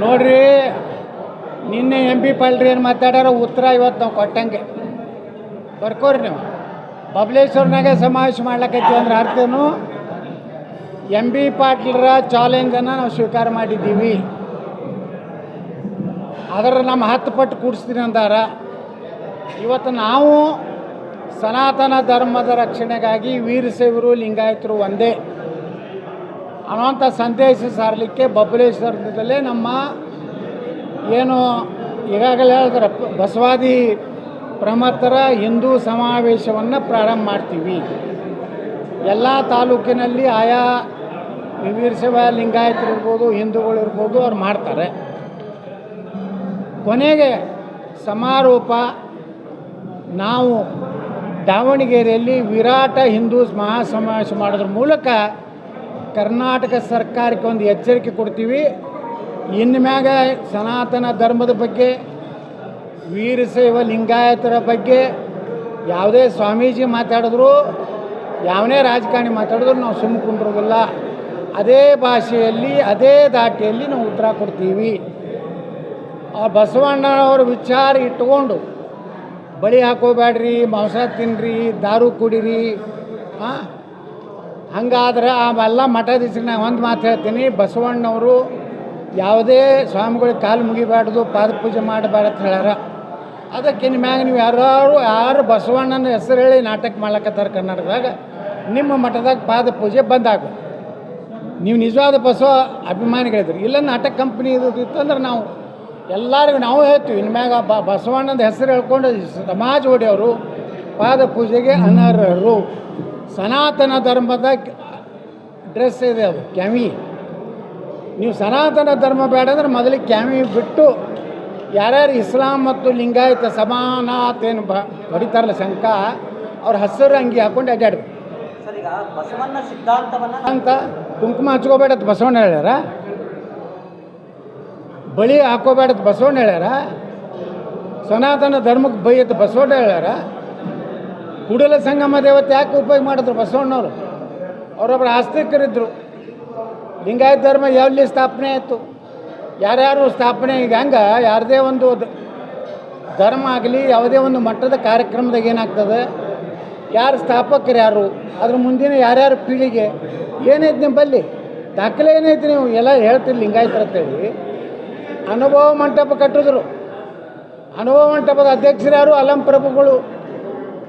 ನೋಡ್ರಿ, ನಿನ್ನೆ MP ಪಾಲ್ರಿ ಏನು ಮಾತಾಡ್ಯಾರ ಉತ್ತರ ಇವತ್ತು ನಾವು ಕೊಟ್ಟಂಗೆ ಬರ್ಕೋರಿ. ನೀವು ಬಬಲೇಶ್ವರ್ನಾಗೆ ಸಮಾವೇಶ ಮಾಡ್ಲಕ್ಕೈತೀವಿ ಅಂದ್ರೆ ಅರ್ಥನು MP ಪಾಟೀಲರ ಚಾಲೆಂಜನ್ನು ನಾವು ಸ್ವೀಕಾರ ಮಾಡಿದ್ದೀವಿ. ಅದರ ನಮ್ಮ 10 ಪಟ್ಟು ಕೂಡಿಸ್ತೀನಿ ಅಂದಾರ. ಇವತ್ತು ನಾವು ಸನಾತನ ಧರ್ಮದ ರಕ್ಷಣೆಗಾಗಿ ವೀರಶೈವರು ಲಿಂಗಾಯತರು ಒಂದೇ ಅನ್ನುವಂಥ ಸಂದೇಶ ಸಾರಲಿಕ್ಕೆ ಬಬಲೇಶ್ವರದಲ್ಲೇ ನಮ್ಮ ಏನು ಈಗಾಗಲೇ ಹೇಳಿದ್ರೆ ಬಸವಾದಿ ಪ್ರಮಥರ ಹಿಂದೂ ಸಮಾವೇಶವನ್ನು ಪ್ರಾರಂಭ ಮಾಡ್ತೀವಿ. ಎಲ್ಲ ತಾಲೂಕಿನಲ್ಲಿ ಆಯಾ ವೀರಶೈವ ಲಿಂಗಾಯತರು ಇರ್ಬೋದು, ಹಿಂದೂಗಳಿರ್ಬೋದು, ಅವ್ರು ಮಾಡ್ತಾರೆ. ಕೊನೆಗೆ ಸಮಾರೋಪ ನಾವು ದಾವಣಗೆರೆಯಲ್ಲಿ ವಿರಾಟ ಹಿಂದೂ ಮಹಾಸಮಾವೇಶ ಮಾಡೋದ್ರ ಮೂಲಕ ಕರ್ನಾಟಕ ಸರ್ಕಾರಕ್ಕೆ ಒಂದು ಎಚ್ಚರಿಕೆ ಕೊಡ್ತೀವಿ. ಇನ್ನು ಮ್ಯಾಗ ಸನಾತನ ಧರ್ಮದ ಬಗ್ಗೆ, ವೀರಶೈವ ಲಿಂಗಾಯತರ ಬಗ್ಗೆ ಯಾವುದೇ ಸ್ವಾಮೀಜಿ ಮಾತಾಡಿದ್ರು, ಯಾವನೇ ರಾಜಕಾರಣಿ ಮಾತಾಡಿದ್ರು ನಾವು ಸುಮ್ಮನೆ ಕುಂಡ್ರೋದಿಲ್ಲ. ಅದೇ ಭಾಷೆಯಲ್ಲಿ, ಅದೇ ದಾಟಿಯಲ್ಲಿ ನಾವು ಉತ್ತರ ಕೊಡ್ತೀವಿ. ಆ ಬಸವಣ್ಣನವ್ರ ವಿಚಾರ ಇಟ್ಕೊಂಡು ಬಳಿ ಹಾಕೋಬೇಡ್ರಿ, ಮಾಂಸ ತಿನ್ನಿರಿ, ದಾರು ಕುಡೀರಿ, ಹಂಗಾದ್ರೆ ಅವೆಲ್ಲ ಮಠಾಧೀಶರು ನಾನು ಒಂದು ಮಾತು ಹೇಳ್ತೀನಿ, ಬಸವಣ್ಣವರು ಯಾವುದೇ ಸ್ವಾಮಿಗಳಿಗೆ ಕಾಲು ಮುಗಿಬಾರ್ದು, ಪಾದ ಪೂಜೆ ಮಾಡಬೇಡ ಅಂತ ಹೇಳ್ಯಾರ. ಅದಕ್ಕೆ ನಿಮ್ಯಾಗ ನೀವು ಯಾರು ಬಸವಣ್ಣನ ಹೆಸರು ಹೇಳಿ ನಾಟಕ ಮಾಡ್ಲಕ್ಕತ್ತಾರ ಕರ್ನಾಟಕದಾಗ, ನಿಮ್ಮ ಮಠದಾಗ ಪಾದ ಪೂಜೆ ಬಂದಾಗ ನೀವು ನಿಜವಾದ ಬಸವ ಅಭಿಮಾನಿಗಳಿದ್ರಿ. ಇಲ್ಲ ನಾಟಕ ಕಂಪ್ನಿ ಇತ್ತಂದ್ರೆ ನಾವು ಎಲ್ಲರಿಗೂ ನಾವು ಹೇಳ್ತೀವಿ, ಇನ್ಮ್ಯಾಗ ಬಸವಣ್ಣನ ಹೆಸರು ಹೇಳ್ಕೊಂಡು ಸಮಾಜ ಒಡೆಯವರು ಪಾದ ಪೂಜೆಗೆ ಅನರ್ಹರು. ಸನಾತನ ಧರ್ಮದ ಡ್ರೆಸ್ ಇದೆ, ಅದು ಕ್ಯಾಮಿ. ನೀವು ಸನಾತನ ಧರ್ಮ ಬೇಡ ಅಂದ್ರೆ ಮೊದಲಿಗೆ ಕ್ಯಾಮಿ ಬಿಟ್ಟು ಯಾರ್ಯಾರು ಇಸ್ಲಾಂ ಮತ್ತು ಲಿಂಗಾಯತ ಸಮಾನತೇನು ಹೊಡಿತಾರಲ್ಲ ಶಂಕ, ಅವ್ರ ಹಸಿರು ಅಂಗಿ ಹಾಕೊಂಡು ಅಡ್ಡಾಡ್ಬೇಕು ಅಂತ. ಕುಂಕುಮ ಹಚ್ಕೋಬೇಡತ್ ಬಸವಣ್ಣ ಹೇಳ್ಯಾರ, ಬಳಿ ಹಾಕೋಬೇಡತ್ ಬಸವಣ್ಣ ಹೇಳ್ಯಾರ, ಸನಾತನ ಧರ್ಮಕ್ಕೆ ಬೈಯತ್ ಬಸವಣ್ಣ ಹೇಳ್ಯಾರ. ಕೂಡಲ ಸಂಗಮ ದೇವತೆ ಯಾಕೆ ಉಪಯೋಗ ಮಾಡಿದ್ರು ಬಸವಣ್ಣವರು? ಅವರೊಬ್ಬರು ಆಸ್ತಿಕರಿದ್ದರು. ಲಿಂಗಾಯತ ಧರ್ಮ ಎಲ್ಲಿ ಸ್ಥಾಪನೆ ಆಯಿತು? ಯಾರ್ಯಾರು ಸ್ಥಾಪನೆ? ಈಗ ಹಂಗೆ ಯಾರದೇ ಒಂದು ಧರ್ಮ ಆಗಲಿ, ಯಾವುದೇ ಒಂದು ಮಟ್ಟದ ಕಾರ್ಯಕ್ರಮದಾಗ ಏನಾಗ್ತದೆ, ಯಾರು ಸ್ಥಾಪಕರು ಯಾರು, ಅದ್ರ ಮುಂದಿನ ಯಾರ್ಯಾರು ಪೀಳಿಗೆ ಏನೈತೆ ನಿಮ್ಮಲ್ಲಿ ದಾಖಲೆ ಏನೈತಿ? ನೀವು ಎಲ್ಲ ಹೇಳ್ತೀರಿ ಲಿಂಗಾಯತರ ಅಂತೇಳಿ. ಅನುಭವ ಮಂಟಪ ಕಟ್ಟಿದ್ರು. ಅನುಭವ ಮಂಟಪದ ಅಧ್ಯಕ್ಷರು ಯಾರು? ಅಲಂಪ್ರಭುಗಳು.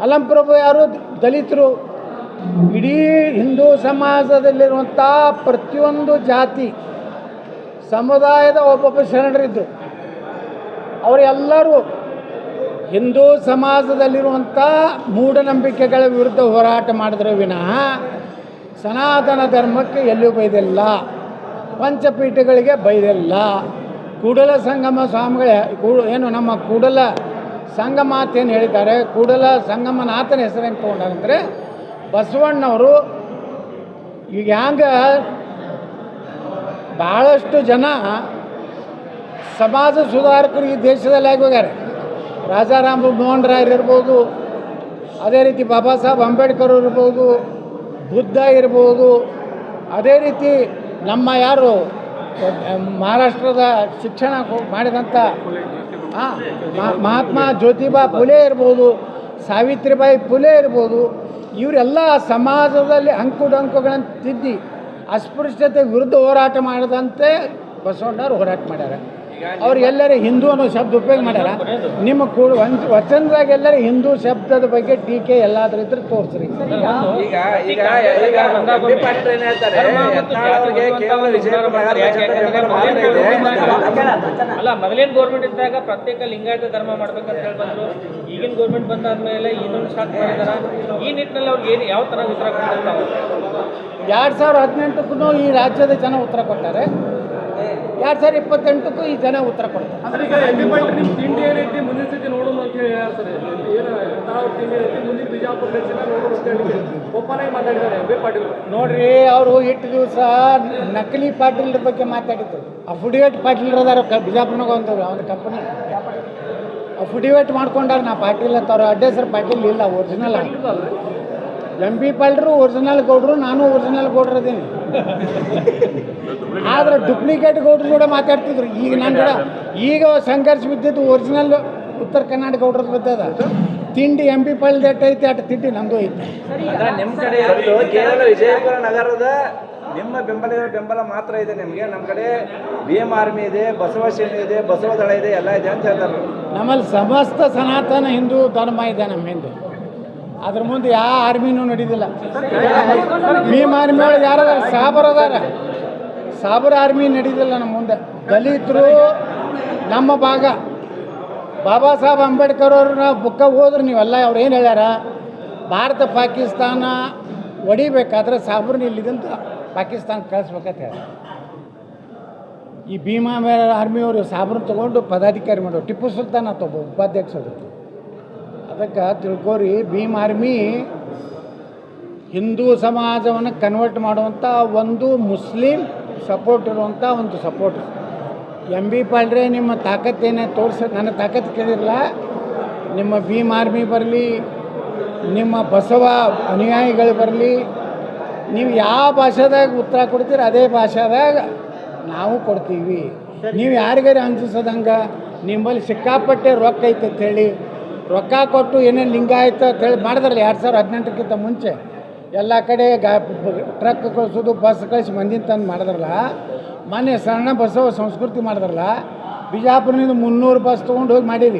ಅಲಂಪ್ರಭು ಯಾರು? ದಲಿತರು. ಇಡೀ ಹಿಂದೂ ಸಮಾಜದಲ್ಲಿರುವಂಥ ಪ್ರತಿಯೊಂದು ಜಾತಿ ಸಮುದಾಯದ ಒಬ್ಬೊಬ್ಬ ಶರಣರಿದ್ದರು. ಅವರೆಲ್ಲರೂ ಹಿಂದೂ ಸಮಾಜದಲ್ಲಿರುವಂಥ ಮೂಢನಂಬಿಕೆಗಳ ವಿರುದ್ಧ ಹೋರಾಟ ಮಾಡಿದ್ರೆ ವಿನಃ ಸನಾತನ ಧರ್ಮಕ್ಕೆ ಎಲ್ಲೂ ಬೈದಿಲ್ಲ, ಪಂಚಪೀಠಗಳಿಗೆ ಬೈದಿಲ್ಲ. ಕೂಡಲ ಸಂಗಮ ಸ್ವಾಮಿಗಳ ಏನು ನಮ್ಮ ಕೂಡಲ ಸಂಗಮಾತ ಏನು ಹೇಳಿದ್ದಾರೆ, ಕೂಡಲ ಸಂಗಮನಾಥನ ಹೆಸರೇನು ತೊಗೊಂಡಾರಂದರೆ ಬಸವಣ್ಣವರು. ಈಗ ಹ್ಯಾಂಗೆ ಭಾಳಷ್ಟು ಜನ ಸಮಾಜ ಸುಧಾರಕರು ಈ ದೇಶದಲ್ಲಿ ಆಗಿ ಹೋಗ್ಯಾರೆ. ರಾಜಾರಾಮ್ ಮೋಹನ್ ರಾಯರ್ ಇರ್ಬೋದು, ಅದೇ ರೀತಿ ಬಾಬಾ ಸಾಹೇಬ್ ಅಂಬೇಡ್ಕರ್ ಇರ್ಬೋದು, ಬುದ್ಧ ಇರ್ಬೋದು, ಅದೇ ರೀತಿ ನಮ್ಮ ಯಾರು ಮಹಾರಾಷ್ಟ್ರದ ಶಿಕ್ಷಣ ಮಾಡಿದಂಥ ಮಹಾತ್ಮ ಜ್ಯೋತಿಬಾ ಫುಲೆ ಇರ್ಬೋದು, ಸಾವಿತ್ರಿಬಾಯಿ ಫುಲೆ ಇರ್ಬೋದು. ಇವರೆಲ್ಲ ಸಮಾಜದಲ್ಲಿ ಅಂಕುಡೊಂಕುಗಳನ್ನು ತಿದ್ದಿ ಅಸ್ಪೃಶ್ಯತೆ ವಿರುದ್ಧ ಹೋರಾಟ ಮಾಡದಂತೆ ಬಸವಣ್ಣವ್ರು ಹೋರಾಟ ಮಾಡ್ಯಾರ. ಅವ್ರು ಎಲ್ಲರೂ ಹಿಂದೂ ಅನ್ನೋ ಶಬ್ದ ಉಪಯೋಗ ಮಾಡ್ಯಾರ. ನಿಮ್ಮ ವಚನದಾಗ ಎಲ್ಲರೂ ಹಿಂದೂ ಶಬ್ದದ ಬಗ್ಗೆ ಟೀಕೆ ಎಲ್ಲಾದ್ರೂ ಇದ್ರೆ ತೋರಿಸ್ರಿ. ಅಲ್ಲ, ಮೊದಲೇನು ಗೌರ್ಮೆಂಟ್ ಇದ್ದಾಗ ಪ್ರತ್ಯೇಕ ಲಿಂಗಾಯತ ಧರ್ಮ ಮಾಡ್ಬೇಕಂತ ಹೇಳಿ ಬಂದ್ರು. ಈಗಿನ ಗೌರ್ಮೆಂಟ್ ಬಂದಾದ್ಮೇಲೆ ಇನ್ನೊಂದು ಸ್ಟಾರ್ಟ್ ಮಾಡಿದಾರ. ಈ ನಿಟ್ಟಿನಲ್ಲಿ ಅವ್ರಿಗೆ ಏನು ಯಾವ ಥರ ಉತ್ತರ ಕೊಡ್ತಾರೆ? 2018ಕ್ಕೂ ಈ ರಾಜ್ಯದ ಜನ ಉತ್ತರ ಕೊಡ್ತಾರೆ, 2028ಕ್ಕೂ ಈ ಜನ ಉತ್ತರ ಕೊಡ್ತಾರೆ. ತಿಂಡಿ ಏನೈತಿ ಮುಂದಿನ ಸ್ಥಿತಿ ನೋಡೋಣ ಅಂತ ಹೇಳಿ ಹೇಳ್ತಾರೆ. ತಿಂಡಿ ಏನೈತಿ ಮುಂದಿನ ಬಿಜಾಪುರ ನೋಡೋಣ ಅಂತ ಹೇಳಿ ಒಪ್ಪನಾಗಿ ಮಾತಾಡಿದ್ದಾರೆ MP ಪಾಟೀಲ್. ನೋಡ್ರಿ, ಅವರು ಇಷ್ಟು ದಿವಸ ನಕಲಿ ಪಾಟೀಲ್ರ ಬಗ್ಗೆ ಮಾತಾಡಿದ್ರು. ಅಫಿಡೇವಿಟ್ ಪಾಟೀಲ್ರು ಅದಾರ ಬಿಜಾಪುರ್ನಾಗ ಒಂದು ಕಂಪನಿ ಅಫಿಡೇವಿಟ್ ಮಾಡ್ಕೊಂಡಾರ. ನಾ ಪಾಟೀಲ್ ಅಂತ ಅವ್ರ ಅಡ್ಡ ಹೆಸರು ಪಾಟೀಲ್ ಇಲ್ಲ, ಒರಿಜಿನಲ್ MP ಪಾಟೀಲ್ರು ಒರಿಜಿನಲ್ ಗೌಡ್ರು, ನಾನು ಒರಿಜಿನಲ್ ಗೌಡ್ರದೀನಿ. ಆದ್ರೆ ಡುಪ್ಲಿಕೇಟ್ ಗೌಡ್ರು ಕೂಡ ಮಾತಾಡ್ತಿದ್ರು. ಈಗ ನನ್ನ ಕೂಡ ಈಗ ಸಂಘರ್ಷ ಬಿದ್ದಿದ್ದು ಒರಿಜಿನಲ್ ಉತ್ತರ ಕರ್ನಾಟಕ ಗೌಡ್ರದ್ದು ಬಿದ್ದದ. ತಿಂಡಿ MP ಪಳ್ಳಿ ಐತಿ ಅಟ್ ತಿಂಡಿ ನಮ್ಮದು ಐತಿ. ನಿಮ್ಮ ಕಡೆ ಕೇವಲ ವಿಜಯಪುರ ನಗರದ ನಿಮ್ಮ ಬೆಂಬಲ ಮಾತ್ರ ಇದೆ ನಿಮಗೆ. ನಮ್ಮ ಕಡೆ BM ಆರ್ಮಿ ಇದೆ, ಬಸವ ಸೇನೆ ಇದೆ, ಬಸವ ದಳ ಇದೆ, ಎಲ್ಲ ಇದೆ ಅಂತ ಹೇಳ್ತಾರೆ. ನಮ್ಮಲ್ಲಿ ಸಮಸ್ತ ಸನಾತನ ಹಿಂದೂ ಧರ್ಮ ಇದೆ ನಮ್ಮ ಹಿಂದೆ. ಅದ್ರ ಮುಂದೆ ಯಾವ ಆರ್ಮಿನೂ ನಡೀದಿಲ್ಲ. ಭೀಮ್ ಆರ್ಮಿ ಒಳಗೆ ಯಾರದಾರ? ಸಾಬರ್ ಅದಾರ. ಸಾಬರ್ ಆರ್ಮಿ ನಡೀದಿಲ್ಲ ನಮ್ಮ ಮುಂದೆ. ದಲಿತರು ನಮ್ಮ ಭಾಗ. ಬಾಬಾ ಸಾಹೇಬ್ ಅಂಬೇಡ್ಕರ್ ಅವ್ರನ್ನ ಬುಕ್ಕ ಹೋದ್ರೆ ನೀವೆಲ್ಲ ಅವ್ರು ಏನು ಹೇಳ್ಯಾರ? ಭಾರತ ಪಾಕಿಸ್ತಾನ ಹೊಡಿಬೇಕಾದ್ರೆ ಸಾಬ್ರನ್ನ ಇಲ್ಲಿದಂತ ಪಾಕಿಸ್ತಾನ ಕಳಿಸ್ಬೇಕಂತ ಹೇಳಿ ಈ ಭೀಮಾ ಆರ್ಮಿಯವರು ಸಾಬ್ರನ್ನ ತೊಗೊಂಡು ಪದಾಧಿಕಾರಿ ಮಾಡೋರು. ಟಿಪ್ಪು ಸುಲ್ತಾನ್ ಆತ ಒಬ್ಬ ಉಪಾಧ್ಯಕ್ಷರು. ಅದಕ್ಕೆ ತಿಳ್ಕೋರಿ, ಭೀಮ್ ಆರ್ಮಿ ಹಿಂದೂ ಸಮಾಜವನ್ನು ಕನ್ವರ್ಟ್ ಮಾಡುವಂಥ ಒಂದು ಮುಸ್ಲಿಂ ಸಪೋರ್ಟ್ ಇರುವಂಥ ಒಂದು ಸಪೋರ್ಟ್. MB ಪಾಳ್ರೆ ನಿಮ್ಮ ತಾಕತ್ತೇನೆ ತೋರಿಸ, ನನ್ನ ತಾಕತ್ತು ಕೇಳಿರಲ್ಲ. ನಿಮ್ಮ ಭೀಮ್ ಆರ್ಮಿ ಬರಲಿ, ನಿಮ್ಮ ಬಸವ ಅನುಯಾಯಿಗಳು ಬರಲಿ, ನೀವು ಯಾವ ಭಾಷೆದಾಗ ಉತ್ತರ ಕೊಡ್ತೀರ ಅದೇ ಭಾಷೆದಾಗ ನಾವು ಕೊಡ್ತೀವಿ. ನೀವು ಯಾರಿಗಾರು ಅನ್ಸಿಸೋದಂಗೆ ನಿಮ್ಮಲ್ಲಿ ಸಿಕ್ಕಾಪಟ್ಟೆ ರೊಕ್ಕ ಐತೆ ಅಂಥೇಳಿ ರೊಕ್ಕ ಕೊಟ್ಟು ಏನೇನು ಲಿಂಗಾಯತ ಅಂತೇಳಿ ಮಾಡಿದ್ರಲ್ಲ 2018ಕ್ಕಿಂತ ಮುಂಚೆ ಎಲ್ಲ ಕಡೆ ಟ್ರಕ್ ಕಳಿಸೋದು, ಬಸ್ ಕಳಿಸಿ ಮಂದಿನ ತಂದು ಮಾಡಿದ್ರಲ್ಲ. ಮೊನ್ನೆ ಸಣ್ಣ ಬಸವ ಸಂಸ್ಕೃತಿ ಮಾಡಿದ್ರಲ್ಲ, ಬಿಜಾಪುರದಿಂದ 300 ಬಸ್ ತೊಗೊಂಡು ಹೋಗಿ ಮಾಡೀವಿ.